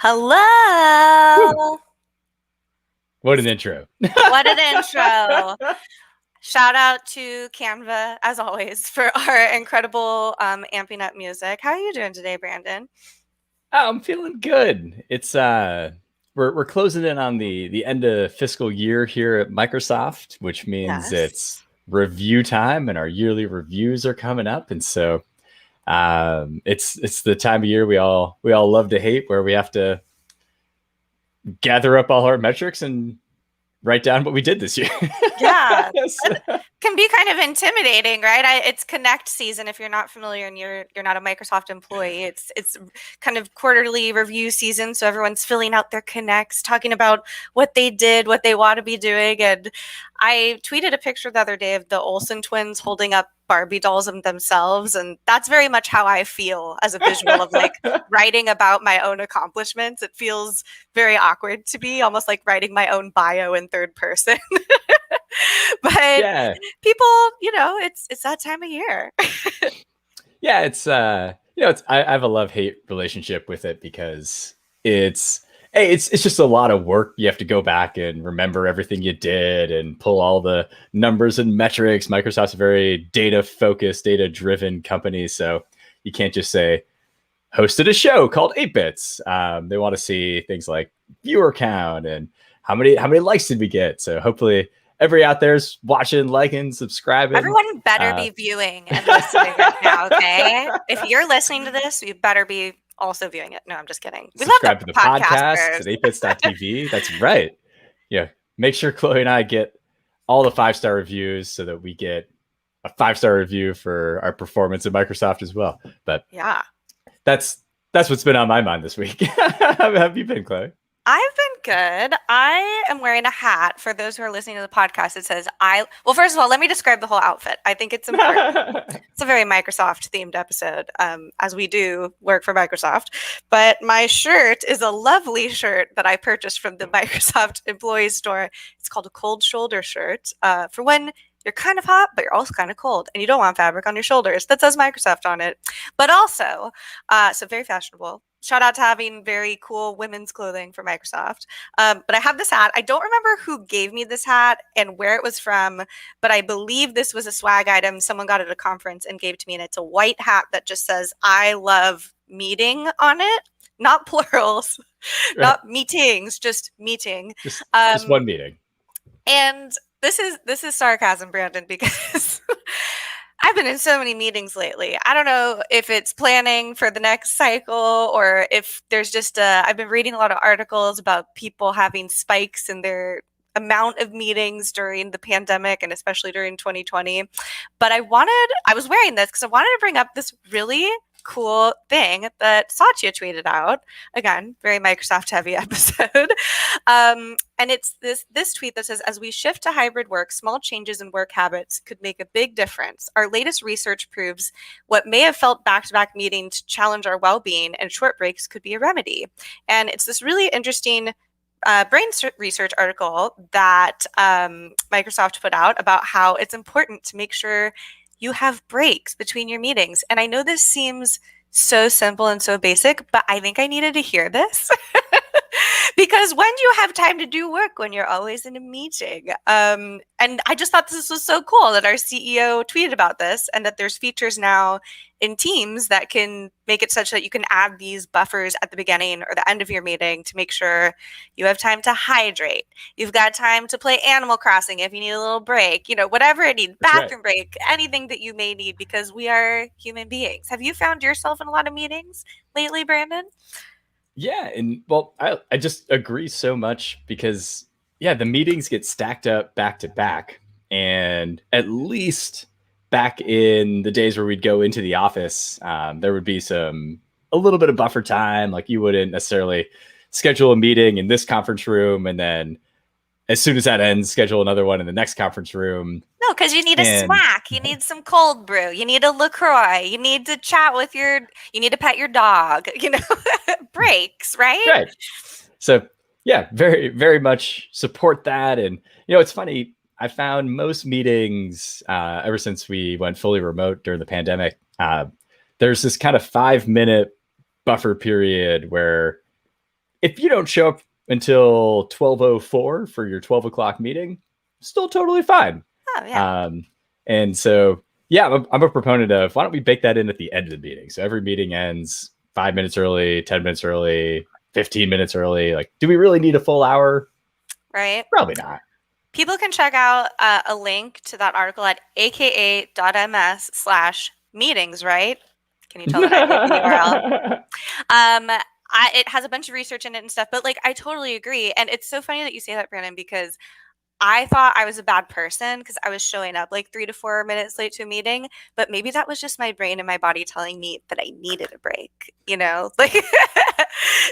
Woo. Hello. What an intro. What an intro. Shout out to Canva, as always, for our incredible amping up music. How are you doing today, Brandon? I'm feeling good. We're closing in on the end of fiscal year here at Microsoft, which means it's Yes. review time and our yearly reviews are coming up. And so it's the time of year we all love to hate, where we have to gather up all our metrics and write down what we did this year. Yeah. Yes. That can be kind of intimidating, right? It's Connect season if you're not familiar and you're not a Microsoft employee. It's kind of quarterly review season, so everyone's filling out their connects, talking about what they did, what they want to be doing. And I tweeted a picture the other day of the Olsen twins holding up Barbie dolls of themselves, and that's very much how I feel as a visual of like writing about my own accomplishments. It feels very awkward to be almost like writing my own bio in third person. But Yeah. people, it's that time of year. Yeah, I have a love-hate relationship with it because it's just a lot of work. You have to go back and remember everything you did and pull all the numbers and metrics. Microsoft's a very data-focused, data-driven company, so you can't just say hosted a show called 8 Bits. They want to see things like viewer count and how many likes did we get. So hopefully everybody out there's watching, liking, subscribing. Everyone better be viewing and listening right now, okay? If you're listening to this, you better be also viewing it. No, I'm just kidding. We love Subscribe the to the podcast podcasters. at 8bits.tv. That's right. Yeah. Make sure Chloe and I get all the 5-star reviews so that we get a 5-star review for our performance at Microsoft as well. But Yeah. that's what's been on my mind this week. How have you been, Chloe? I've been good. I am wearing a hat. For those who are listening to the podcast, it says well, first of all, let me describe the whole outfit. I think it's important. It's a very Microsoft themed episode, as we do work for Microsoft. But my shirt is a lovely shirt that I purchased from the Microsoft employee store. It's called a cold shoulder shirt, for when you're kind of hot, but you're also kind of cold, and you don't want fabric on your shoulders that says Microsoft on it. But also, so very fashionable. Shout out to having very cool women's clothing for Microsoft. But I have this hat. I don't remember who gave me this hat and where it was from, but I believe this was a swag item someone got at a conference and gave to me. And it's a white hat that just says, "I love meeting" on it. Not plurals, Right. not meetings, just meeting. Just one meeting. And this is sarcasm, Brandon, because I've been in so many meetings lately. I don't know if it's planning for the next cycle or if there's just I've been reading a lot of articles about people having spikes in their amount of meetings during the pandemic and especially during 2020. But I was wearing this because I wanted to bring up this really cool thing that Satya tweeted out. Again, very Microsoft heavy episode. And it's this tweet that says, "As we shift to hybrid work, small changes in work habits could make a big difference. Our latest research proves what may have felt back-to-back meetings challenge our well-being, and short breaks could be a remedy." And it's this really interesting brain research article that Microsoft put out about how it's important to make sure you have breaks between your meetings. And I know this seems so simple and so basic, but I think I needed to hear this. Because when do you have time to do work when you're always in a meeting? And I just thought this was so cool that our CEO tweeted about this and that there's features now in Teams that can make it such that you can add these buffers at the beginning or the end of your meeting to make sure you have time to hydrate. You've got time to play Animal Crossing if you need a little break, whatever it needs, bathroom break, anything that you may need, because we are human beings. Have you found yourself in a lot of meetings lately, Brandon? Yeah, and well, I just agree so much because the meetings get stacked up back to back, and at least back in the days where we'd go into the office, there would be a little bit of buffer time. Like you wouldn't necessarily schedule a meeting in this conference room and then as soon as that ends, schedule another one in the next conference room. No, because you need a smack. You need some cold brew. You need a LaCroix. You need to chat with you need to pet your dog. Breaks, right? Right. So, yeah, very, very much support that. And, it's funny. I found most meetings ever since we went fully remote during the pandemic, there's this kind of 5-minute buffer period where if you don't show up until 12:04 for your 12 o'clock meeting, still totally fine. Oh, yeah. And so, yeah, I'm a proponent of why don't we bake that in at the end of the meeting? So every meeting ends 5 minutes early, 10 minutes early, 15 minutes early. Like, do we really need a full hour? Right. Probably not. People can check out a link to that article at aka.ms/meetings, right? Can you tell that I made the URL? It has a bunch of research in it and stuff, but like I totally agree. And it's so funny that you say that, Brandon, because I thought I was a bad person because I was showing up like 3 to 4 minutes late to a meeting, but maybe that was just my brain and my body telling me that I needed a break, you know? Like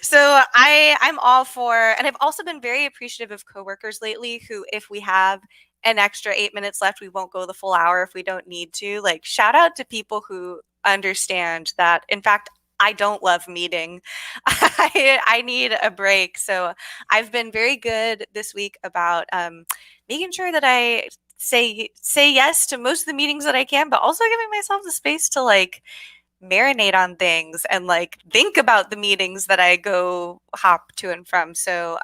so I'm all for, and I've also been very appreciative of coworkers lately who, if we have an extra 8 minutes left, we won't go the full hour if we don't need to. Like shout out to people who understand that. In fact, I don't love meeting. I need a break. So I've been very good this week about making sure that I say yes to most of the meetings that I can, but also giving myself the space to like marinate on things and like think about the meetings that I go hop to and from. So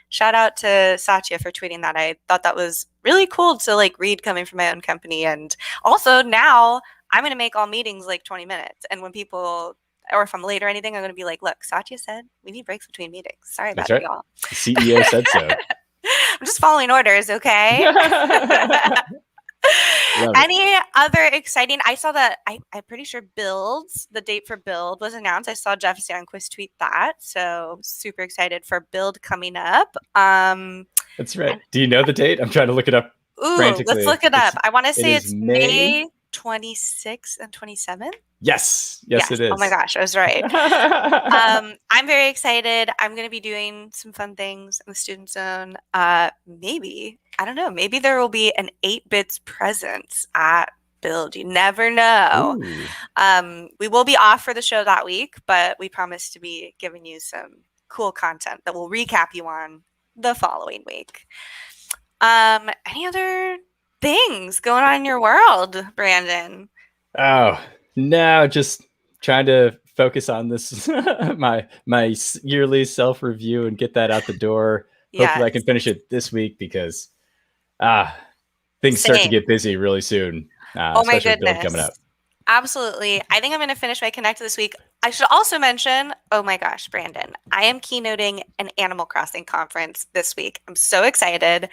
shout out to Satya for tweeting that. I thought that was really cool to like read coming from my own company. And also now I'm going to make all meetings like 20 minutes. And when people, or if I'm late or anything, I'm going to be like, look, Satya said we need breaks between meetings. Sorry about it, y'all. The CEO said so. I'm just following orders, okay? Any other exciting? I saw that. I'm pretty sure the date for Build was announced. I saw Jeff Sandquist tweet that. So super excited for Build coming up. That's right. Do you know the date? I'm trying to look it up. Ooh, frantically. Let's look it up. I want to say it's May 26th and 27th. Yes, it is. Oh my gosh, I was right. I'm very excited. I'm going to be doing some fun things in the student zone. Maybe, I don't know, maybe there will be an 8-bits presence at Build. You never know. We will be off for the show that week, but we promise to be giving you some cool content that we'll recap you on the following week. Any other things going on in your world, Brandon? Oh, no, just trying to focus on this my yearly self-review and get that out the door. Hopefully I can finish it this week because things start to get busy really soon. Oh my goodness. Build coming up. Absolutely. I think I'm going to finish my Connect this week. I should also mention, oh my gosh, Brandon, I am keynoting an Animal Crossing conference this week. I'm so excited.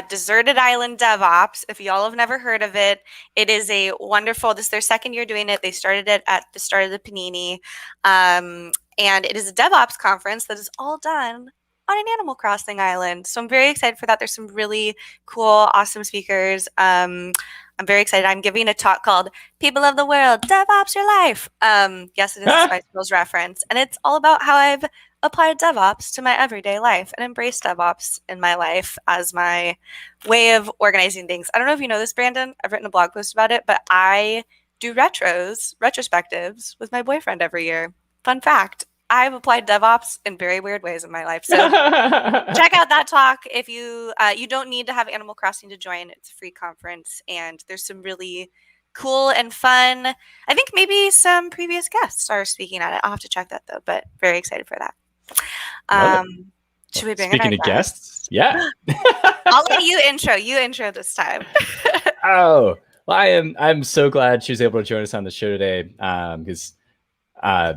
Deserted Island DevOps. If y'all have never heard of it, it is a wonderful, this is their second year doing it. They started it at the start of the Panini. And it is a DevOps conference that is all done on an Animal Crossing island. So I'm very excited for that. There's some really cool, awesome speakers. I'm very excited. I'm giving a talk called People of the World, DevOps Your Life. Yes, it is a Spice Girls reference. And it's all about how I've applied DevOps to my everyday life and embraced DevOps in my life as my way of organizing things. I don't know if you know this, Brandon. I've written a blog post about it, but I do retrospectives with my boyfriend every year. Fun fact. I've applied DevOps in very weird ways in my life. So check out that talk. If you don't need to have Animal Crossing to join. It's a free conference, and there's some really cool and fun. I think maybe some previous guests are speaking at it. I'll have to check that though, but very excited for that. Should we bring Speaking of guests? Yeah. I'll let you intro. You intro this time. Oh, well, I'm so glad she was able to join us on the show today because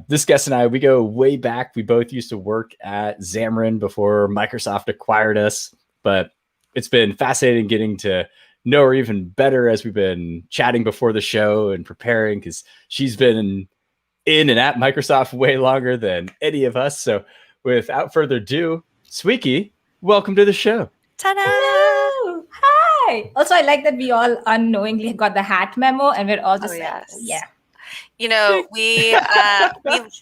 this guest and I, we go way back. We both used to work at Xamarin before Microsoft acquired us, but it's been fascinating getting to know her even better as we've been chatting before the show and preparing because she's been in and at Microsoft way longer than any of us. So without further ado, Sweeky, welcome to the show. Ta-da! Hello! Hi! Also, I like that we all unknowingly got the hat memo and we're all just yeah. You know, we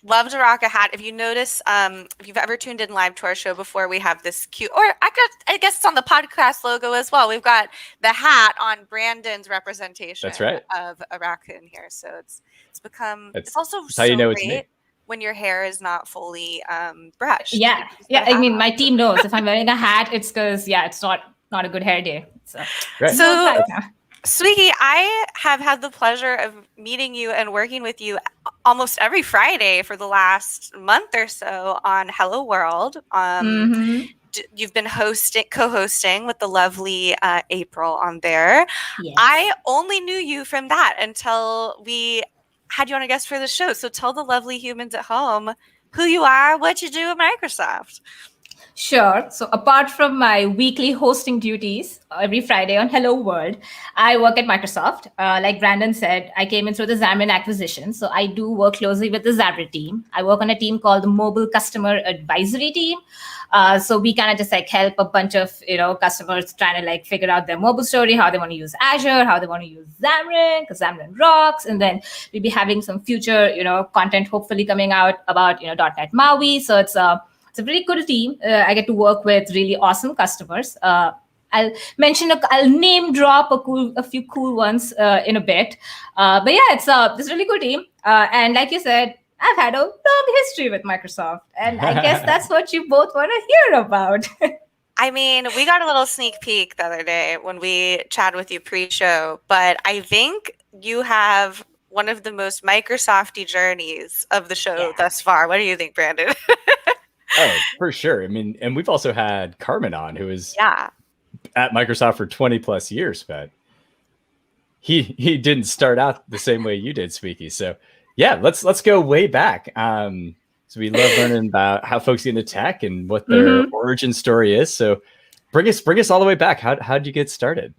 love to rock a hat. If you notice, if you've ever tuned in live to our show before, we have this cute, or I guess it's on the podcast logo as well. We've got the hat on Brandon's representation That's right. of a raccoon here. So it's become, it's also how you know great it's me. when your hair is not fully brushed. Yeah. I mean, my team knows if I'm wearing a hat, it's because, it's not a good hair day. So, right. So Sweeky, I have had the pleasure of meeting you and working with you almost every Friday for the last month or so on Hello World. You've been co-hosting with the lovely April on there. Yes. I only knew you from that until we had you on a guest for the show. So tell the lovely humans at home who you are, what you do at Microsoft. Sure. So apart from my weekly hosting duties every Friday on Hello World, I work at Microsoft. Like Brandon said, I came in through the Xamarin acquisition. So I do work closely with the Xamarin team. I work on a team called the Mobile Customer Advisory Team. So we kind of just like help a bunch of, customers trying to like figure out their mobile story, how they want to use Azure, how they want to use Xamarin, because Xamarin rocks. And then we'll be having some future, content hopefully coming out about, .NET MAUI. So it's a pretty cool team. I get to work with really awesome customers. I'll name drop a few cool ones in a bit. But yeah, it's a really cool team. And like you said, I've had a long history with Microsoft, and I guess that's what you both want to hear about. I mean, we got a little sneak peek the other day when we chatted with you pre-show, but I think you have one of the most Microsofty journeys of the show thus far. What do you think, Brandon? Oh, for sure. I mean, and we've also had Carmen on, who is at Microsoft for 20 plus years, but he didn't start out the same way you did, Sweeky. So yeah, let's go way back. So we love learning about how folks get into tech and what their origin story is. So bring us all the way back. How'd you get started?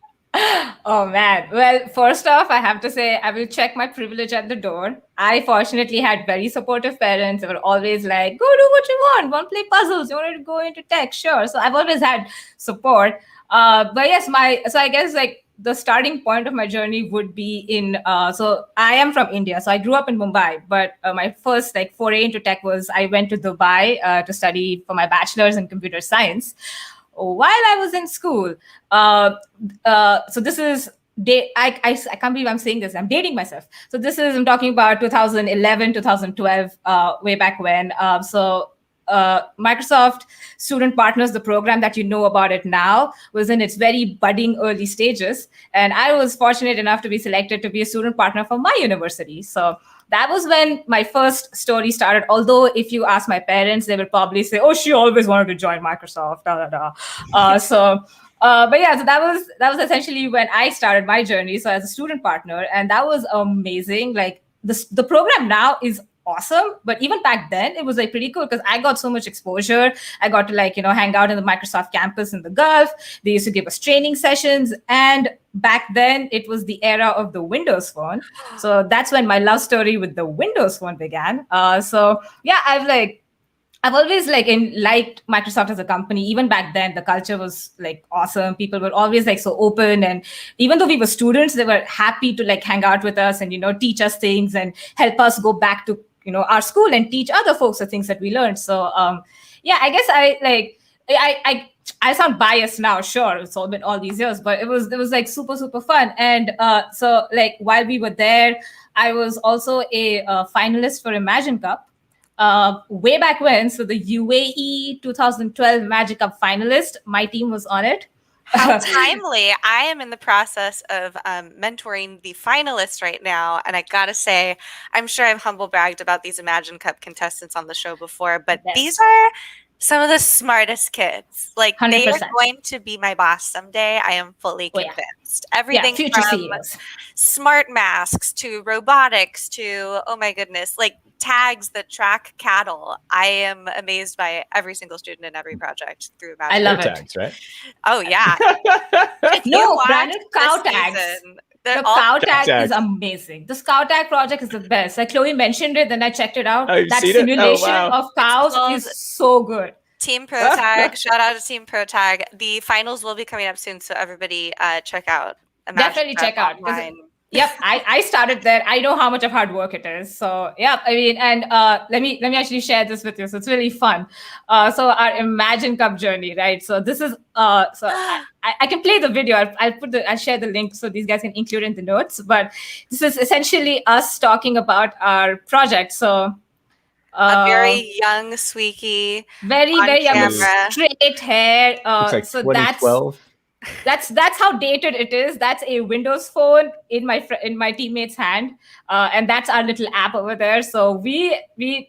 Oh man. Well, first off, I have to say I will check my privilege at the door. I fortunately had very supportive parents. They were always like, go do what you want to play puzzles, you want to go into tech, sure. So I've always had support. But yes, so I guess like the starting point of my journey would be in, so I am from India. So I grew up in Mumbai, but my first like foray into tech was I went to Dubai to study for my bachelor's in computer science. While I was in school, so this is I can't believe I'm saying this. I'm dating myself. So I'm talking about 2011, 2012, way back when. Microsoft Student Partners, the program that you know about it now, was in its very budding early stages. And I was fortunate enough to be selected to be a student partner for my university. So that was when my first story started. Although if you ask my parents, they would probably say, oh, she always wanted to join Microsoft, but yeah, so that was essentially when I started my journey. So as a student partner, and that was amazing. Like the program now is awesome, but even back then it was like pretty cool because I got so much exposure. I got to hang out in the Microsoft campus in the Gulf. They used to give us training sessions, and back then it was the era of the Windows Phone. So that's when my love story with the Windows Phone began. So yeah, I've always liked Microsoft as a company. Even back then, the culture was awesome. People were always so open, and even though we were students, they were happy to hang out with us and teach us things and help us go back to our school and teach other folks the things that we learned. So yeah, I guess I sound biased now. Sure, it's all been all these years, but it was super fun. And so while we were there, I was also a finalist for Imagine Cup. Way back when, so the UAE 2012 Magic Cup finalist, my team was on it. How timely. I am in the process of mentoring the finalists right now. And I got to say, I'm sure I've humble bragged about these Imagine Cup contestants on the show before, but these are some of the smartest kids. 100%. They are going to be my boss someday. I am fully convinced. Everything future from CEOs. Smart masks to robotics to, oh my goodness, tags that track cattle. I am amazed by every single student in every project through Imagine. I love it. Tags, right? Oh yeah. No, Brandon, cow tags. The cow tag tags is amazing. The cow tag project is the best. Chloe mentioned it, then I checked it out. Oh, that simulation of cows is so good. Team Pro Tag. Shout out to Team Pro Tag. The finals will be coming up soon, so everybody check out. Definitely check out. Yep, I started there. I know how much of hard work it is. So yeah, I mean, and let me actually share this with you. So it's really fun. So our Imagine Cup journey, right? So this is so I can play the video. I'll share the link so these guys can include it in the notes. But this is essentially us talking about our project. So a very young Sweeky, very young, straight hair. Looks like so 2012. That's how dated it is. That's a Windows phone in my teammate's hand, and that's our little app over there. So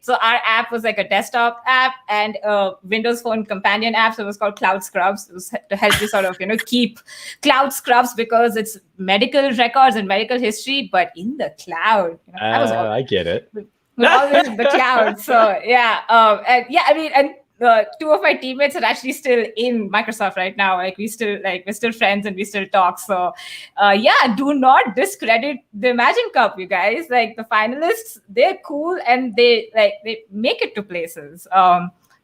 so our app was like a desktop app and a Windows phone companion app. So it was called Cloud Scrubs. It was to help you sort of keep Cloud Scrubs because it's medical records and medical history, but in the cloud. I get it. We're always in the cloud. So yeah, and yeah, I mean, and two of my teammates are actually still in Microsoft right now. Like we're still friends and we still talk. So yeah, do not discredit the Imagine Cup, you guys. Like the finalists, they're cool and they make it to places.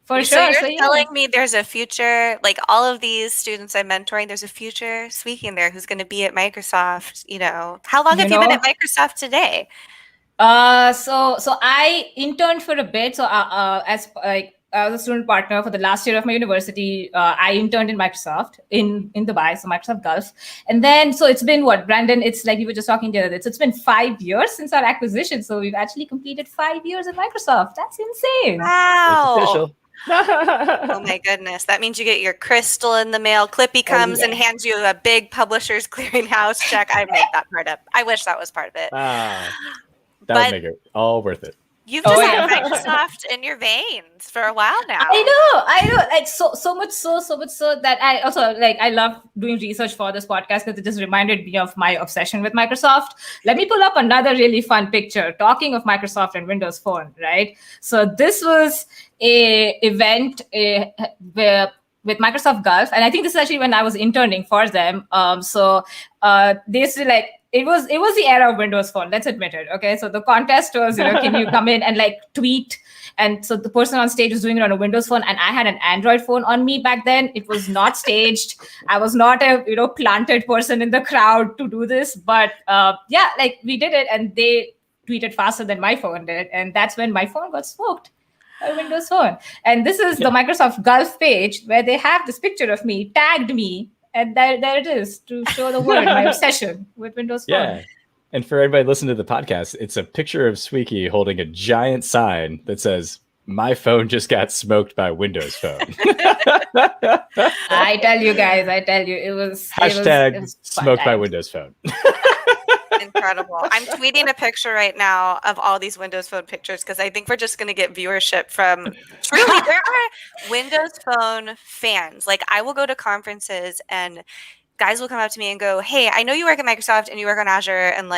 For so sure. You're telling me there's a future, like all of these students I'm mentoring, there's a future Sweeky in there who's going to be at Microsoft. How long have you been at Microsoft today? So I interned for a bit. So I was a student partner for the last year of my university. I interned in Microsoft in Dubai, so Microsoft Gulf. And then, so it's been what, Brandon? It's like you were just talking the other day. So it's been 5 years since our acquisition. So we've actually completed 5 years at Microsoft. That's insane. Wow. It's official. Oh my goodness. That means you get your crystal in the mail. Clippy comes and hands you a big Publishers Clearinghouse check. I make that part up. I wish that was part of it. That would make it all worth it. You've just had Microsoft in your veins for a while now. I know. Like so much so that I also I love doing research for this podcast because it just reminded me of my obsession with Microsoft. Let me pull up another really fun picture. Talking of Microsoft and Windows Phone, right? So this was a event where with Microsoft Gulf, and I think this is actually when I was interning for them. They used to it was the era of Windows Phone. Let's admit it. Okay, so the contest was, can you come in and tweet? And so the person on stage was doing it on a Windows phone, and I had an Android phone on me back then. It was not staged. I was not a planted person in the crowd to do this, but we did it, and they tweeted faster than my phone did, and that's when my phone got smoked. A Windows Phone. And this is the Microsoft Gulf page where they have this picture of me, tagged me, and there it is to show the world my obsession with Windows Phone. Yeah. And for everybody listening to the podcast, it's a picture of Sweeky holding a giant sign that says, "My phone just got smoked by Windows Phone." I tell you guys, it was hashtag smoked by Windows Phone. Incredible. I'm tweeting a picture right now of all these Windows Phone pictures because I think we're just going to get viewership from truly there are Windows Phone fans. Like I will go to conferences and guys will come up to me and go, "Hey, I know you work at Microsoft and you work on Azure and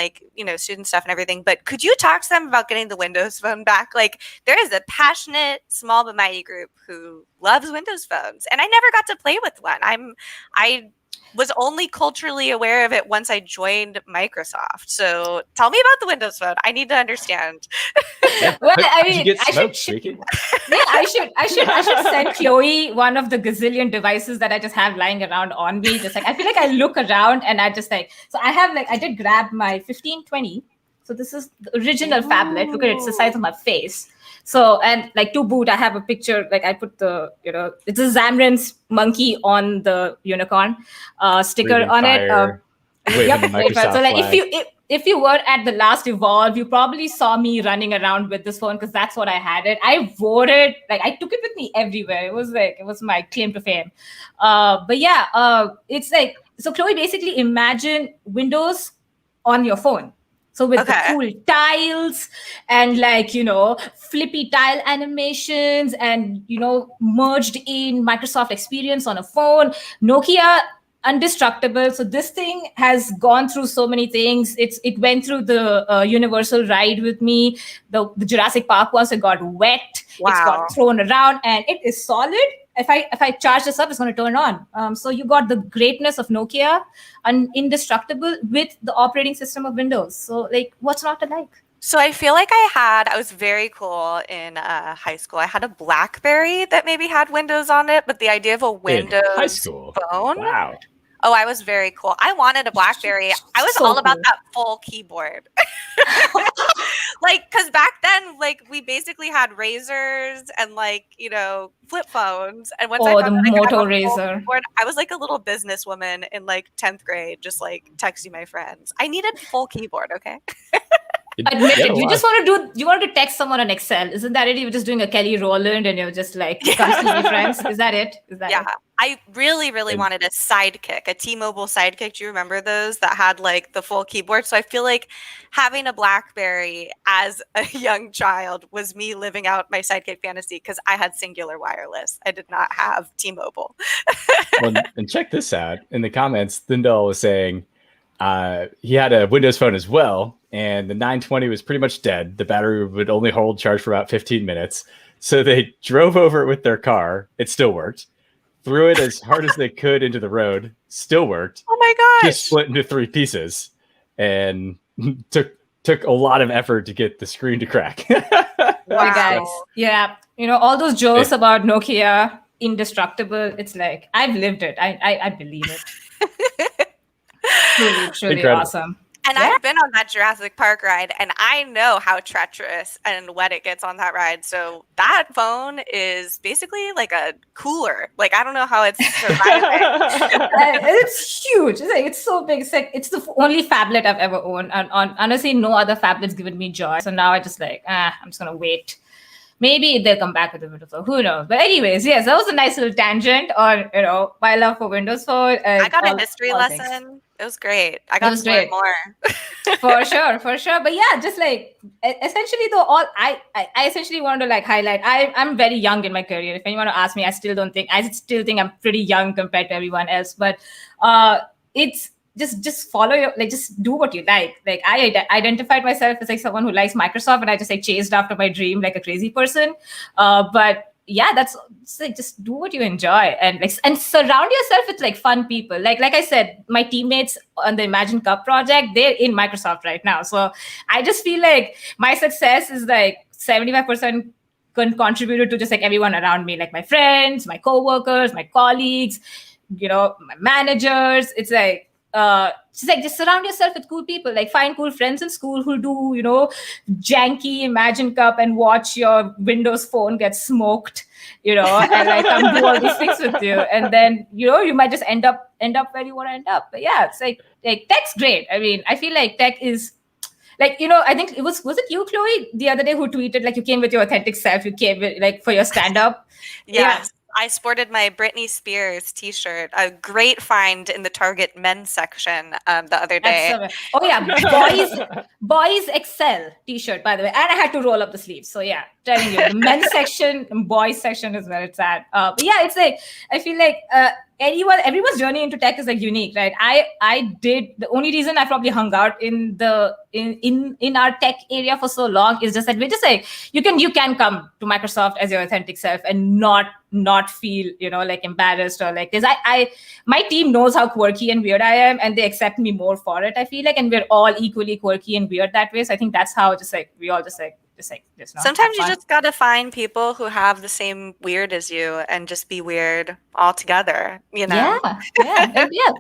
student stuff and everything, but could you talk to them about getting the Windows Phone back?" Like there is a passionate small but mighty group who loves Windows phones, and I never got to play with one. I was only culturally aware of it once I joined Microsoft. So tell me about the Windows Phone. I need to understand. Well, I mean, I should send Chloe one of the gazillion devices that I just have lying around on me. Just I feel like I look around and I just so I have I did grab my 1520. So this is the original phablet. Look at it, it's the size of my face. So, and to boot, I have a picture, I put the, it's a Xamarin's monkey on the unicorn sticker Breathing on fire, it. So if you were at the last Evolve, you probably saw me running around with this phone because that's what I had it. I wore it, I took it with me everywhere. It was my claim to fame. But yeah, it's so Chloe, basically imagine Windows on your phone. So with the cool tiles and flippy tile animations and, merged in Microsoft experience on a phone, Nokia indestructible. So this thing has gone through so many things. It went through the Universal ride with me, the Jurassic Park once. It got wet. Wow. It's got thrown around and it is solid. If I charge this up, it's going to turn on. So you got the greatness of Nokia and indestructible with the operating system of Windows. So what's not to like? So I feel like I was very cool in high school. I had a BlackBerry that maybe had Windows on it, but the idea of a Windows phone. Wow. Oh, I was very cool. I wanted a BlackBerry. I was all about that full keyboard. Because back then, we basically had razors and flip phones. And once I found the Moto Razor keyboard, I was like a little businesswoman in 10th grade, just texting my friends. I needed full keyboard, okay? Admit Yeah, it. a You lot. just want to text someone on Excel. Isn't that it? You're just doing a Kelly Rowland and you're just like constantly friends. Is that it? Is that Yeah, it? I really, really And- wanted a sidekick, a T-Mobile sidekick. Do you remember those that had like the full keyboard? So I feel like having a BlackBerry as a young child was me living out my sidekick fantasy because I had singular wireless. I did not have T-Mobile. Well, and check this out. In the comments, Thindal was saying he had a Windows phone as well, and the 920 was pretty much dead. The battery would only hold charge for about 15 minutes. So they drove over it with their car. It still worked. Threw it as hard as they could into the road. Still worked. Oh my Just gosh. split into 3 pieces, and took a lot of effort to get the screen to crack. Wow. Guys, yeah, all those jokes Yeah. about Nokia indestructible. It's like I've lived it. I believe it. Truly Incredible. awesome. And Yeah. I've been on that Jurassic Park ride, and I know how treacherous and wet it gets on that ride. So that phone is basically like a cooler. Like, I don't know how it's surviving. It's huge. It's so big. It's the only phablet I've ever owned, and honestly, no other phablet's given me joy. So now I just like, I'm just gonna wait. Maybe they'll come back with a bit of a who knows. But anyways, yes, that was a nice little tangent on my love for Windows Phone. I got a history lesson. Things. It was great. I got to learn more. for sure. But yeah, just like essentially though, I essentially want to like highlight. I'm very young in my career. If anyone asks me, I still think I'm pretty young compared to everyone else. But it's just follow your, like, just do what you like. Like I identified myself as like someone who likes Microsoft, and I just like chased after my dream like a crazy person. But yeah, that's like, just do what you enjoy, and surround yourself with like fun people. Like I said, my teammates on the Imagine Cup project, they're in Microsoft right now. So I just feel like my success is like 75% contributed to just like everyone around me, like my friends, my coworkers, my colleagues, my managers. It's like just surround yourself with cool people. Like find cool friends in school who do janky Imagine Cup and watch your Windows phone get smoked, and like come do all these things with you, and then you might just end up where you want to end up. But yeah, it's like tech's great. I mean, I feel like tech is like, I think it was it you, Chloe, the other day who tweeted like you came with your authentic self, you came with, like, for your stand-up. Yes. Yeah. I sported my Britney Spears t-shirt, a great find in the Target men's section the other day. Oh yeah, boys excel t-shirt, by the way, and I had to roll up the sleeves. So yeah, telling you, the men's section and boys section is where it's at. But yeah, it's like I feel like everyone's journey into tech is like unique, right? I did, the only reason I probably hung out in our tech area for so long is just that we're just like you can come to Microsoft as your authentic self and not feel like embarrassed, or like, because my team knows how quirky and weird I am, and they accept me more for it, I feel like, and we're all equally quirky and weird that way. So I think that's how we all sometimes you just gotta find people who have the same weird as you and just be weird all together, yeah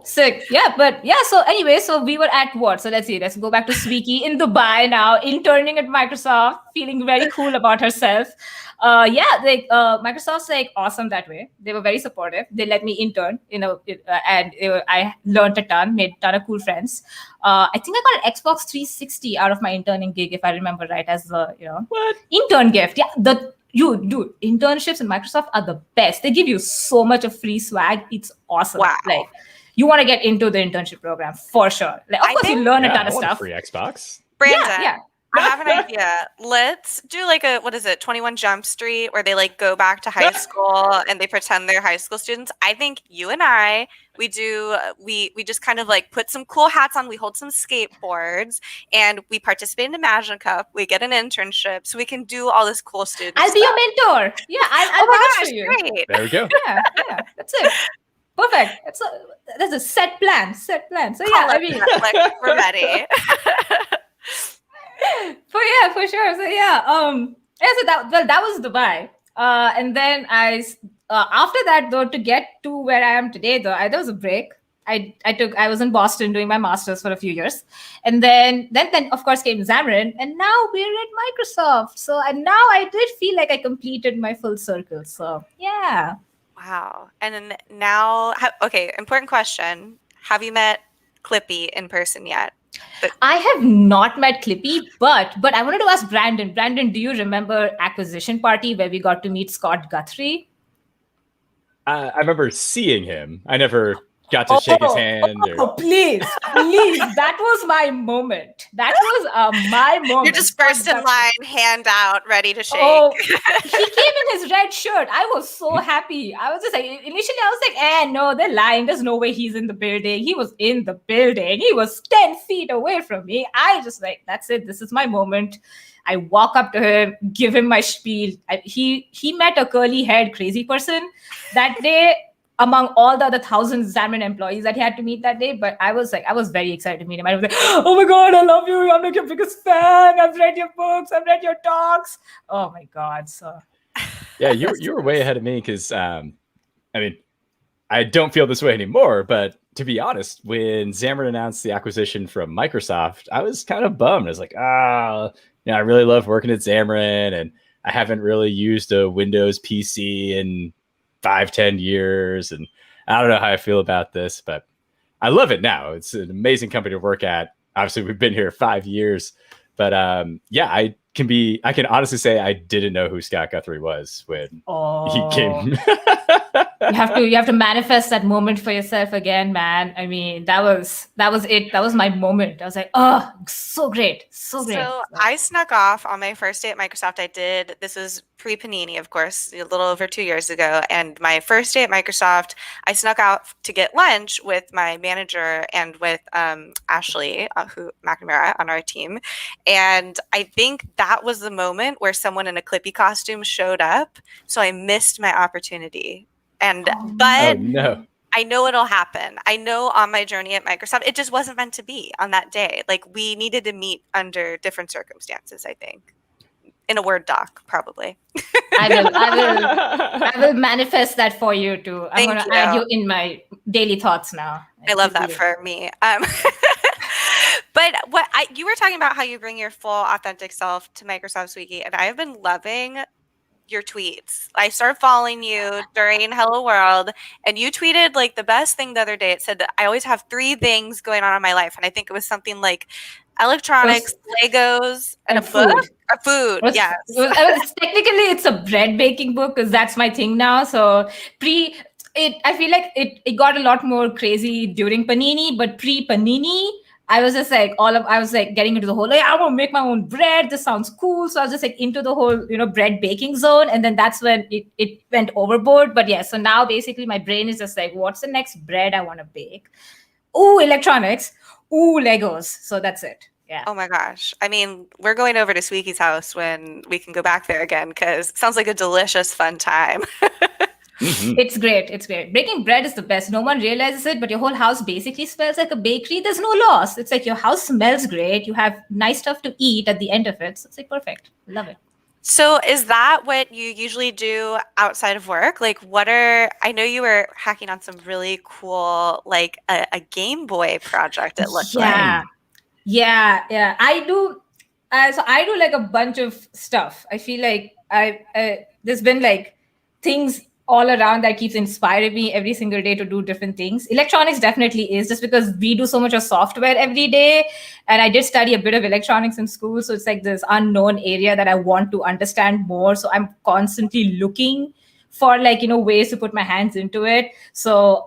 sick. So anyway, so we were at what, so let's go back to Sweeky in Dubai now, interning at Microsoft, feeling very cool about herself. Microsoft's like awesome that way. They were very supportive. They let me intern, and I learned a ton, made a ton of cool friends. I think I got an Xbox 360 out of my interning gig, if I remember right, as the intern gift. Yeah, dude, internships in Microsoft are the best. They give you so much of free swag. It's awesome. Wow. Like, you want to get into the internship program for sure. Like, of course, you learn a ton of stuff. Free Xbox. Brandon, yeah. I have an idea. Let's do like 21 Jump Street, where they like go back to high school and they pretend they're high school students. I think you and I, we just kind of like put some cool hats on. We hold some skateboards and we participate in the Imagine Cup. We get an internship so we can do all this cool student I'll stuff. be your mentor. Yeah, I'll vouch for you. Great. There we go. Yeah, that's it. Perfect. That's a set plan. So yeah, I mean, like, we're ready. For sure. So yeah, so that was Dubai. And then after that though, to get to where I am today though, there was a break. I was in Boston doing my master's for a few years, and then of course came Xamarin, and now we're at Microsoft. So now I did feel like I completed my full circle. So yeah. Wow. And then now, okay, important question: have you met Clippy in person yet? I have not met Clippy, but I wanted to ask Brandon. Brandon, do you remember Acquisition Party where we got to meet Scott Guthrie? I remember seeing him. I never got to shake his hand. Please, that was my moment. That was my moment. You're just first in line, hand out, ready to shake. Oh, he came in his red shirt. I was so happy. I was just like, initially I was like, no, they're lying. There's no way he's in the building. He was in the building. He was 10 feet away from me. I just like, that's it. This is my moment. I walk up to him, give him my spiel. He met a curly-haired crazy person that day among all the other thousands Xamarin employees that he had to meet that day. But I was very excited to meet him. I was like, oh my God, I love you. I'm like your biggest fan. I've read your books. I've read your talks. Oh my God. So yeah, you were way ahead of me because, I mean, I don't feel this way anymore, but to be honest, when Xamarin announced the acquisition from Microsoft, I was kind of bummed. I was like, I really love working at Xamarin, and I haven't really used a Windows PC in 5-10 years, and I don't know how I feel about this, but I love it now. It's an amazing company to work at. Obviously, we've been here 5 years, but I can honestly say I didn't know who Scott Guthrie was when he came. You have to manifest that moment for yourself again, man. I mean, that was it. That was my moment. I was like, oh, so great. So I snuck off on my first day at Microsoft. This was pre-Panini, of course, a little over 2 years ago. And my first day at Microsoft, I snuck out to get lunch with my manager and with Ashley, who McNamara on our team. And I think that was the moment where someone in a Clippy costume showed up. So I missed my opportunity. But no. I know it'll happen. I know on my journey at Microsoft, it just wasn't meant to be on that day. Like, we needed to meet under different circumstances, I think. In a Word doc, probably. I will manifest that for you too. I'm going to add you in my daily thoughts now. I love that for me. But you were talking about how you bring your full authentic self to Microsoft Sweeky, and I've been loving your tweets. I started following you during Hello World, and you tweeted like the best thing the other day. It said, I always have 3 things going on in my life. And I think it was something like electronics, Legos, and a book. Food, yes. Technically, it's a bread baking book because that's my thing now. So I feel like it got a lot more crazy during Panini, but pre-Panini, I was just like getting into the whole, I want to make my own bread. This sounds cool. So I was just like into the whole, bread baking zone. And then that's when it went overboard. But yeah, so now basically my brain is just like, what's the next bread I want to bake? Ooh, electronics. Ooh, Legos. So that's it. Yeah. Oh my gosh. I mean, we're going over to Sweeky's house when we can go back there again, because it sounds like a delicious, fun time. Mm-hmm. It's great. Baking bread is the best. No one realizes it, but your whole house basically smells like a bakery. There's no loss. It's like your house smells great. You have nice stuff to eat at the end of it. So it's like perfect. Love it. So is that what you usually do outside of work? Like, I know you were hacking on some really cool, like a Game Boy project, it looked like. Yeah. I do. So I do like a bunch of stuff. I feel like there's been like things all around that keeps inspiring me every single day to do different things. Electronics definitely is, just because we do so much of software every day. And I did study a bit of electronics in school. So it's like this unknown area that I want to understand more. So I'm constantly looking for ways to put my hands into it. So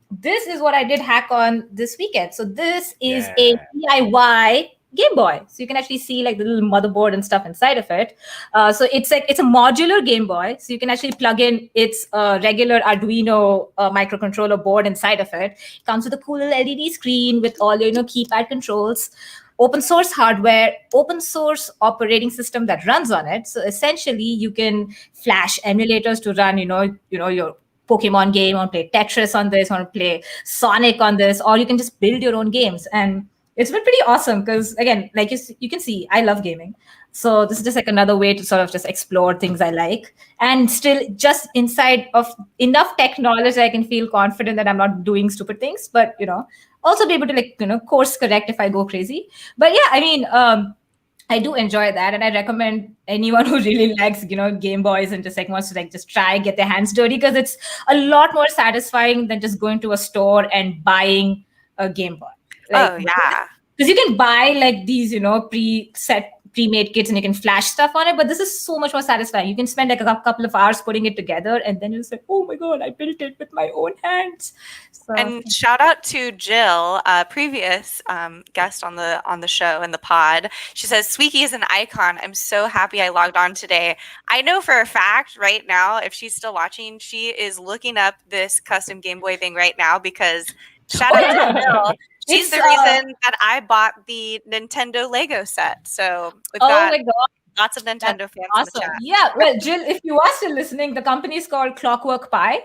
this is what I did hack on this weekend. So this is a DIY Game Boy. So you can actually see like the little motherboard and stuff inside of it. So it's a modular Game Boy. So you can actually plug in its regular Arduino microcontroller board inside of it. It comes with a cool little LED screen with all your keypad controls, open source hardware, open source operating system that runs on it. So essentially you can flash emulators to run your Pokemon game, or play Tetris on this, or play Sonic on this, or you can just build your own games. And it's been pretty awesome because, again, like you can see, I love gaming. So this is just like another way to sort of just explore things I like, and still just inside of enough tech knowledge that I can feel confident that I'm not doing stupid things, but, also be able to course correct if I go crazy. But yeah, I mean, I do enjoy that. And I recommend anyone who really likes, Game Boys and just wants to just try, get their hands dirty, because it's a lot more satisfying than just going to a store and buying a Game Boy. Oh, yeah. because you can buy like these, pre-made kits and you can flash stuff on it. But this is so much more satisfying. You can spend like a couple of hours putting it together, and then you say, "Oh my god, I built it with my own hands." So, And shout out to Jill, previous guest on the show and the pod. She says, Sweeky is an icon. I'm so happy I logged on today. I know for a fact right now, if she's still watching, she is looking up this custom Game Boy thing right now because shout out to Jill. She's the reason that I bought the Nintendo Lego set. So we've got my god. lots of Nintendo fans Awesome. in the chat. Yeah, well, Jill, if you are still listening, the company is called Clockwork Pie.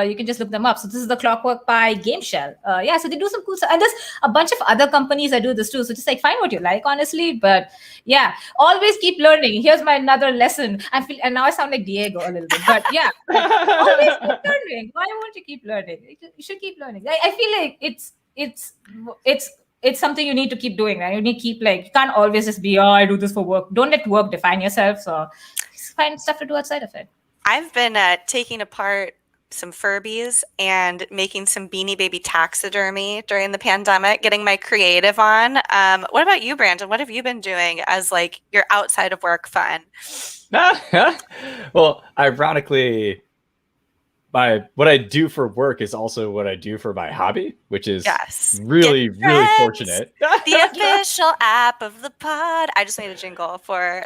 You can just look them up. So this is the Clockwork Pie game shell. So they do some cool stuff. And there's a bunch of other companies that do this too. So just like find what you like, honestly. But yeah, always keep learning. Here's my another lesson. And now I sound like Diego a little bit. But yeah, always keep learning. Why won't you keep learning? You should keep learning. I feel like it's something you need to keep doing, right? You need to keep you can't always just be, I do this for work. Don't let work define yourself. So just find stuff to do outside of it. I've been taking apart some Furbies and making some Beanie Baby taxidermy during the pandemic, getting my creative on. What about you, Brandon? What have you been doing as like your outside of work fun? Well, ironically, what I do for work is also what I do for my hobby, which is really fortunate. The official app of the pod. I just made a jingle for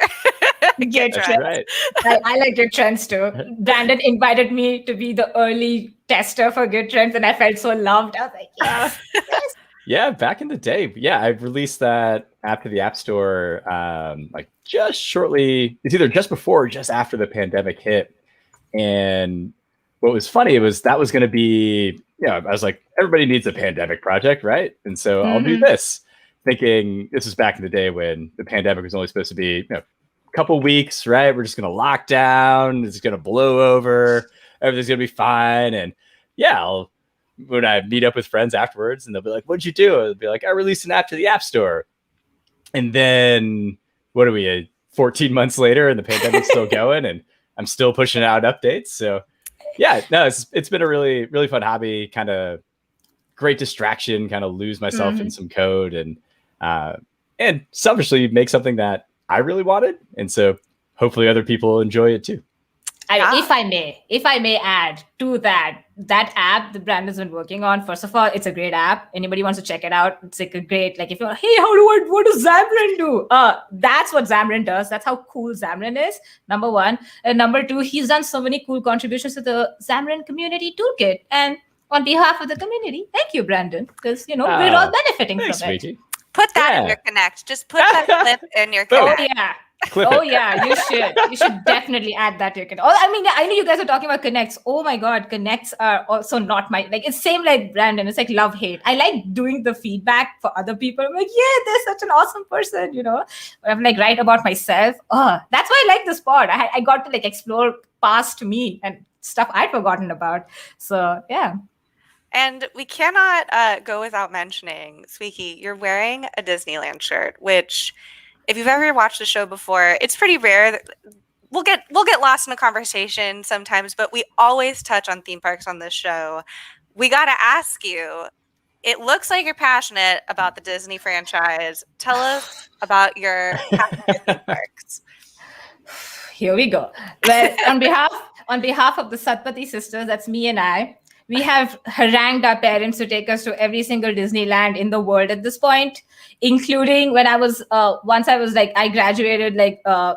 Get Trends. Right. I like Get Trends too. Brandon invited me to be the early tester for Get Trends, and I felt so loved. I was like, yes. Yeah, back in the day. Yeah, I released that app to the App Store just shortly. It's either just before or just after the pandemic hit. And what was funny was that was going to be, I was like, everybody needs a pandemic project, right? And so I'll do this, thinking this is back in the day when the pandemic was only supposed to be a couple weeks, right? We're just going to lock down. It's going to blow over. Everything's going to be fine. And when I meet up with friends afterwards and they'll be like, what'd you do? I'll be like, I released an app to the App Store. And then what are we, 14 months later and the pandemic's still going and I'm still pushing out updates. So yeah, no, it's been a really, really fun hobby, kind of great distraction, kind of lose myself in some code and selfishly make something that I really wanted. And so hopefully other people enjoy it too. If I may add to that app that Brandon's been working on, first of all, it's a great app. Anybody wants to check it out, it's like a great, if you're, hey, what does Xamarin do? That's what Xamarin does. That's how cool Xamarin is, number one. And number two, he's done so many cool contributions to the Xamarin community toolkit. And on behalf of the community, thank you, Brandon, because, we're all benefiting from Sweetie. it. Put that in your Connect. Just put that clip in your Connect. Oh, yeah. You should. You should definitely add that to your Connect. I know you guys are talking about Connects. Oh my God, Connects are also not my, it's same like Brandon. It's like love, hate. I like doing the feedback for other people. I'm like, yeah, they're such an awesome person, But I'm like, write about myself. Oh, that's why I like this pod. I got to explore past me and stuff I'd forgotten about. So yeah. And we cannot go without mentioning, Sweeky, you're wearing a Disneyland shirt, which, if you've ever watched the show before, it's pretty rare that we'll get lost in a conversation sometimes, but we always touch on theme parks on this show. We got to ask you, it looks like you're passionate about the Disney franchise. Tell us about your passion for theme parks. Here we go. Well, on behalf of the Satpathy sisters, that's me and I, we have harangued our parents to take us to every single Disneyland in the world at this point, including when I was, I graduated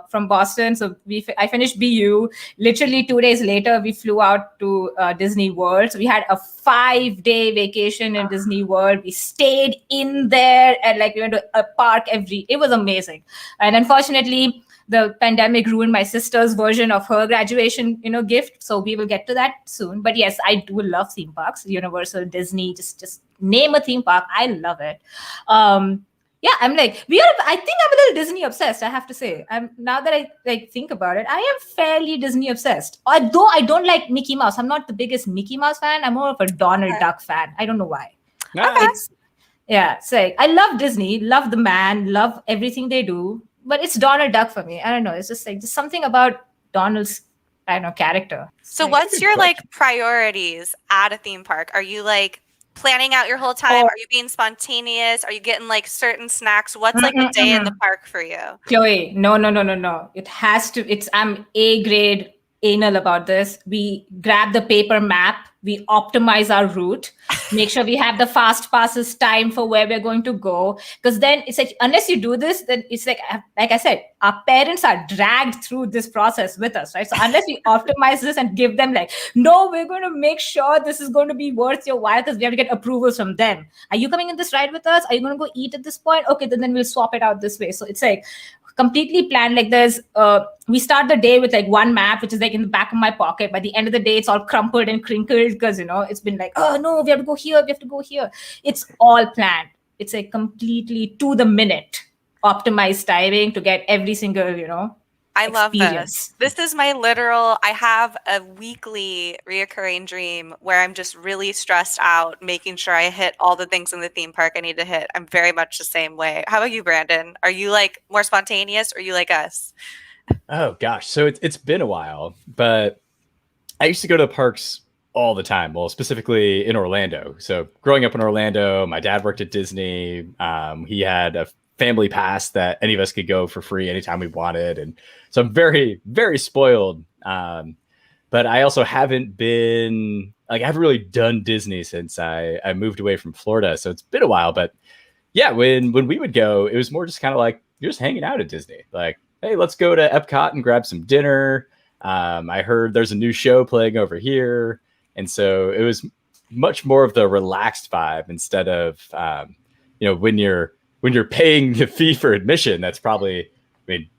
from Boston. So I finished BU. Literally 2 days later, we flew out to Disney World. So we had a 5-day vacation in Disney World. We stayed in there and we went to a park it was amazing. And unfortunately, the pandemic ruined my sister's version of her graduation, gift. So we will get to that soon. But yes, I do love theme parks, Universal, Disney, just name a theme park. I love it. I'm I think I'm a little Disney obsessed, I have to say. Now that I think about it, I am fairly Disney obsessed. Although I don't like Mickey Mouse. I'm not the biggest Mickey Mouse fan. I'm more of a Donald Duck fan. I don't know why. I love Disney, love the man, love everything they do. But it's Donald Duck for me. I don't know. It's just just something about Donald's, character. So what's your priorities at a theme park? Are you planning out your whole time? Are you being spontaneous? Are you getting like certain snacks? What's like a day in the park for you? Joey, no. It has to. I'm A grade anal about this. We grab the paper map. We optimize our route. Make sure we have the fast passes time for where we're going to go. Because then it's like, unless you do this, then it's like I said, our parents are dragged through this process with us, right? So unless we optimize this and give them like, no, we're going to make sure this is going to be worth your while because we have to get approvals from them. Are you coming in this ride with us? Are you going to go eat at this point? Okay, then we'll swap it out this way. So it's like completely planned. Like we start the day with like one map, which is like in the back of my pocket. By the end of the day, it's all crumpled and crinkled because it's been like, oh no, we have to go here, we have to go here. It's all planned. It's like completely to the minute optimized timing to get every single I love experience. this. This is my literal, I have a weekly reoccurring dream where I'm just really stressed out, making sure I hit all the things in the theme park I need to hit. I'm very much the same way. How about you, Brandon? Are you like more spontaneous or are you like us? Oh gosh. So it's been a while, but I used to go to the parks all the time. Well, specifically in Orlando. So growing up in Orlando, my dad worked at Disney. He had a family pass that any of us could go for free anytime we wanted. And so I'm very, very spoiled. But I also haven't been I haven't really done Disney since I moved away from Florida. So it's been a while, but yeah, when we would go, it was more just kind of like, you're just hanging out at Disney. Like, hey, let's go to Epcot and grab some dinner. I heard there's a new show playing over here. And so it was much more of the relaxed vibe instead of, when you're paying the fee for admission, that's probably,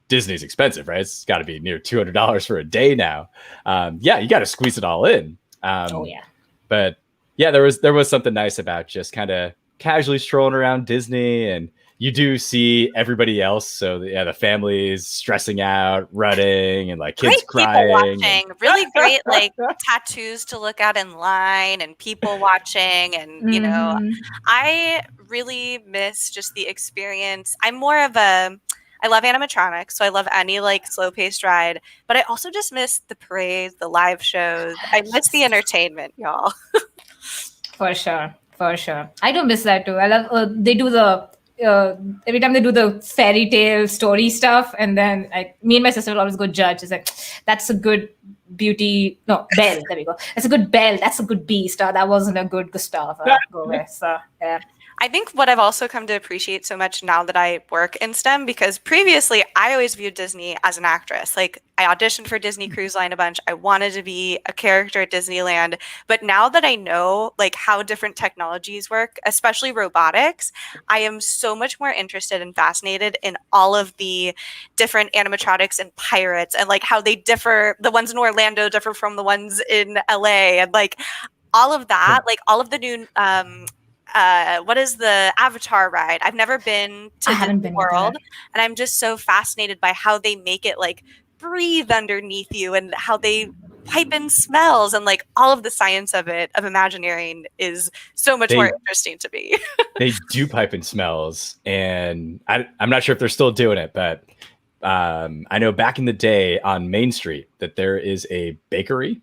Disney's expensive, right? It's got to be near $200 for a day now. You got to squeeze it all in. But yeah, there was something nice about just kind of casually strolling around Disney, and you do see everybody else. So the families stressing out, running, and like kids great crying. Watching. Really great like tattoos to look at in line and people watching. And, I really miss just the experience. I'm more of I love animatronics, so I love any like slow-paced ride, but I also just miss the parades, the live shows. I miss the entertainment, y'all. For sure. I do miss that too. I love they do the every time they do the fairy tale story stuff, and then me and my sister will always go judge. It's like, that's a good bell. There we go. That's a good bell. That's a good beast. That wasn't a good Gustav. Go with. So yeah. I think what I've also come to appreciate so much now that I work in STEM, because previously I always viewed Disney as an actress. Like, I auditioned for Disney Cruise Line a bunch. I wanted to be a character at Disneyland. But now that I know like how different technologies work, especially robotics, I am so much more interested and fascinated in all of the different animatronics and pirates, and like how they differ. The ones in Orlando differ from the ones in LA, and like all of that, like all of the new what is the Avatar ride? I've never been to Disney World, and I'm just so fascinated by how they make it like breathe underneath you, and how they pipe in smells, and like all of the science of Imagineering is so much more interesting to me. They do pipe in smells, and I'm not sure if they're still doing it, but I know back in the day on Main Street that there is a bakery.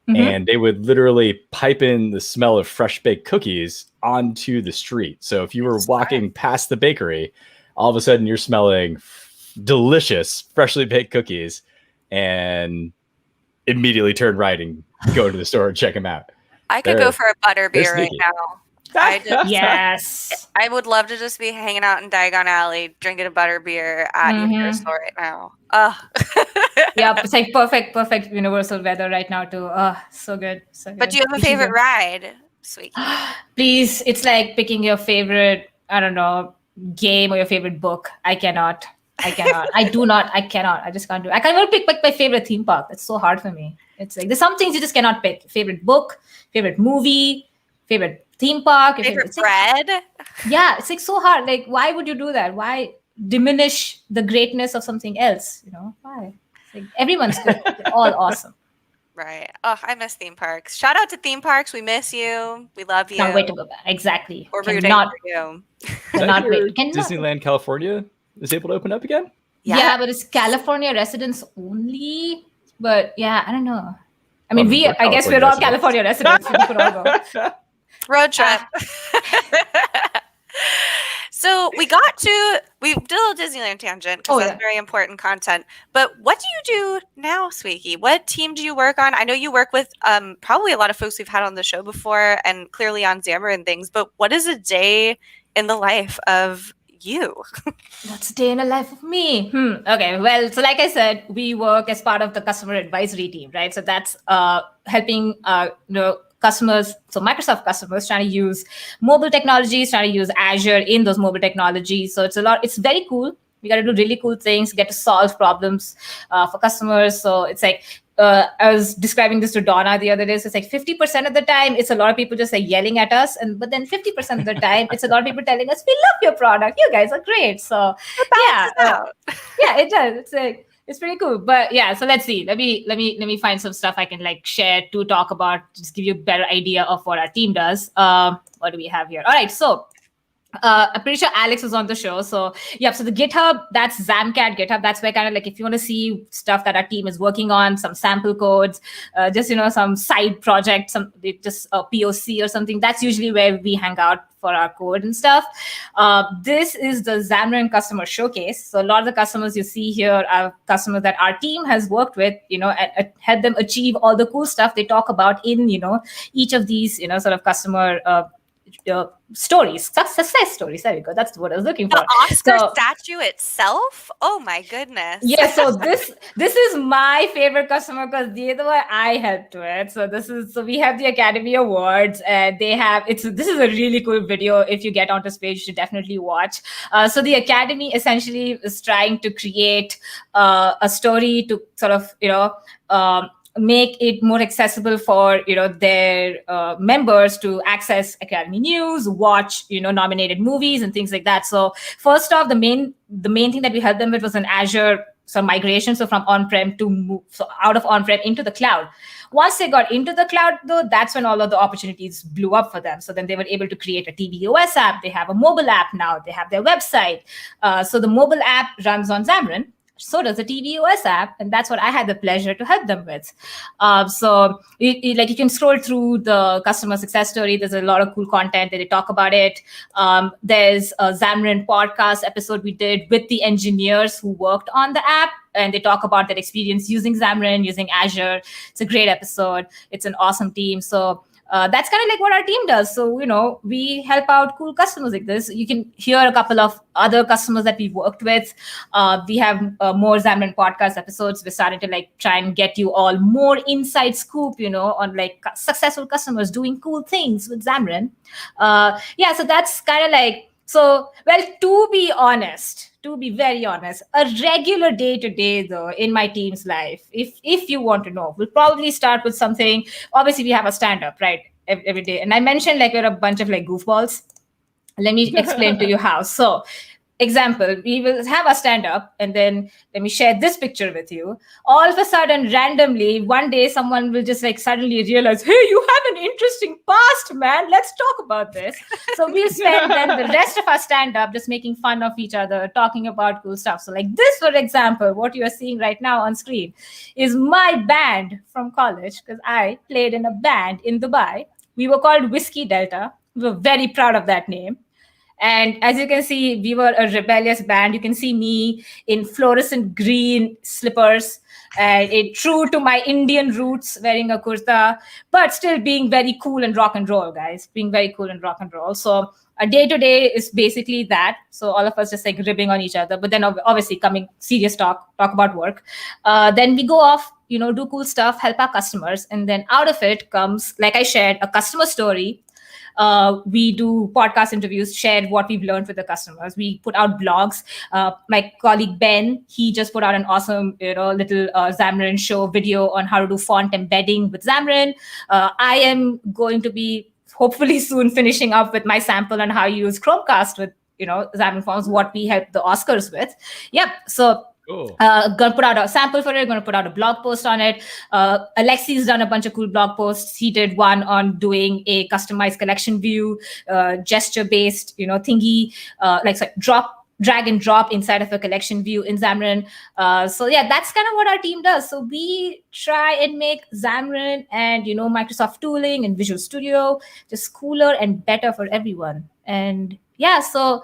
Mm-hmm. And they would literally pipe in the smell of fresh baked cookies onto the street. So if you were walking past the bakery, all of a sudden you're smelling delicious, freshly baked cookies, and immediately turn right and go to the store and check them out. I could go for a butter beer right now. Yes. I would love to just be hanging out in Diagon Alley, drinking a butter beer at Universal right now. Yeah, it's like perfect Universal weather right now too. So good. But do you have a favorite ride, Sweeky? Please, it's like picking your favorite, I don't know, game or your favorite book. I cannot. I cannot. I just can't do it. I can't even pick my favorite theme park. It's so hard for me. It's like there's some things you just cannot pick. Favorite book, favorite movie, favorite theme park, favorite bread. Yeah, it's like so hard. Like, why would you do that? Why diminish the greatness of something else? Why? It's like everyone's good. They're all awesome. Right. Oh, I miss theme parks. Shout out to theme parks. We miss you. We love you. Can't wait to go back. Exactly. We're rooting for you. Cannot wait. Disneyland California is able to open up again? Yeah, but it's California residents only. But yeah, I don't know. I mean, I guess we're all California residents. So we could all go. Road trip. So we did a little Disneyland tangent because that's very important content. But what do you do now, Sweeky? What team do you work on? I know you work with probably a lot of folks we've had on the show before and clearly on Xamarin and things, but what is a day in the life of you? What's a day in the life of me? Okay, well, so like I said, we work as part of the customer advisory team, right? So that's helping customers, so Microsoft customers trying to use mobile technologies, trying to use Azure in those mobile technologies. So it's very cool. We got to do really cool things, get to solve problems for customers. So it's like, I was describing this to Donna the other day. So it's like 50% of the time, it's a lot of people just like yelling at us. But then 50% of the time, it's a lot of people telling us, we love your product. You guys are great. So yeah, it does. It's like, it's pretty cool. But yeah, so let's see. Let me find some stuff I can like share to talk about, just give you a better idea of what our team does. What do we have here? All right, so I'm pretty sure Alex was on the show. So yeah, so the GitHub, that's Zamcat GitHub. That's where kind of like, if you want to see stuff that our team is working on, some sample codes, just, some side project, just a POC or something, that's usually where we hang out for our code and stuff. This is the Xamarin Customer Showcase. So a lot of the customers you see here are customers that our team has worked with, and help them achieve all the cool stuff they talk about in, each of these, sort of customer stories, success stories. There we go. That's what I was looking for. The Oscar statue itself. Oh my goodness. Yeah. So this is my favorite customer because the other one I helped with. So we have the Academy Awards, and this is a really cool video. If you get onto stage, you should definitely watch. So the Academy essentially is trying to create a story to sort of make it more accessible for their members to access Academy news, watch nominated movies and things like that. So first off, the main thing that we helped them with was an Azure migration, so from on-prem out of on-prem into the cloud. Once they got into the cloud, though, that's when all of the opportunities blew up for them. So then they were able to create a tvOS app. They have a mobile app now. They have their website. So the mobile app runs on Xamarin. So does the tvOS app, and that's what I had the pleasure to help them with. So you can scroll through the customer success story. There's a lot of cool content that they talk about it. There's a Xamarin podcast episode we did with the engineers who worked on the app, and they talk about their experience using Xamarin, using Azure. It's a great episode. It's an awesome team. So that's kind of like what our team does. So, we help out cool customers like this. You can hear a couple of other customers that we've worked with. We have more Xamarin podcast episodes. We're starting to try and get you all more inside scoop, on successful customers doing cool things with Xamarin. So that's kind of to be very honest, a regular day-to-day, though, in my team's life, if you want to know, we'll probably start with something. Obviously, we have a stand-up, right, every day. And I mentioned, we're a bunch of, goofballs. Let me explain to you how. So, example, we will have a stand-up, and then let me share this picture with you. All of a sudden, randomly, one day, someone will just suddenly realize, hey, you have an interesting past, man. Let's talk about this. So we'll spend then the rest of our stand-up just making fun of each other, talking about cool stuff. So this, for example, what you are seeing right now on screen is my band from college, because I played in a band in Dubai. We were called Whiskey Delta. We were very proud of that name. And as you can see, we were a rebellious band. You can see me in fluorescent green slippers, true to my Indian roots, wearing a kurta, but still being very cool and rock and roll, guys. Being very cool and rock and roll. So a day-to-day is basically that. So all of us just ribbing on each other, but then obviously coming serious talk about work. Then we go off, do cool stuff, help our customers. And then out of it comes, like I shared, a customer story. We do podcast interviews, share what we've learned with the customers. We put out blogs. My colleague Ben, he just put out an awesome, little Xamarin show video on how to do font embedding with Xamarin. I am going to be hopefully soon finishing up with my sample on how you use Chromecast with, Xamarin Forms, what we help the Oscars with. Yep. So gonna put out a sample for it, gonna put out a blog post on it. Alexi's done a bunch of cool blog posts. He did one on doing a customized collection view, gesture-based, thingy, drop drag and drop inside of a collection view in Xamarin. So yeah, that's kind of what our team does. So we try and make Xamarin and Microsoft tooling and Visual Studio just cooler and better for everyone. And yeah, so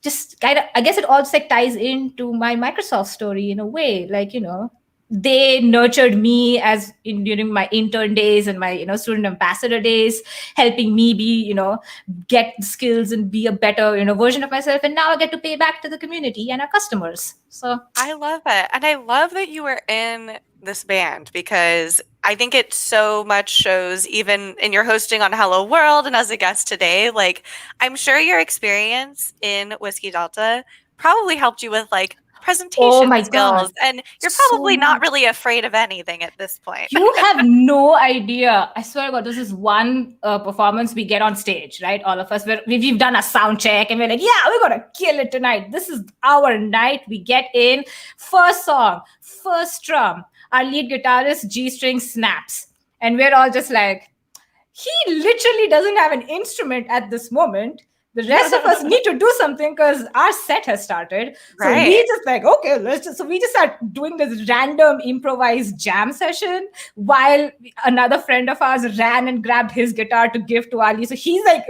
just kind of, I guess it all just like ties into my Microsoft story in a way. Like, they nurtured me during my intern days and my student ambassador days, helping me be get skills and be a better version of myself. And now I get to pay back to the community and our customers. So I love it. And I love that you were in this band, because I think it so much shows, even in your hosting on Hello World and as a guest today, like, I'm sure your experience in Whiskey Delta probably helped you with like presentation skills. God. And you're probably not really afraid of anything at this point. You have no idea. I swear to God, this is one performance we get on stage, right? All of us, we've done a sound check and we're like, yeah, we're going to kill it tonight. This is our night. We get in, first song, first drum, our lead guitarist G-string snaps. And we're all just like, he literally doesn't have an instrument at this moment. The rest of us need to do something because our set has started. So we just like, okay, so we just start doing this random improvised jam session while another friend of ours ran and grabbed his guitar to give to Ali. So he's like,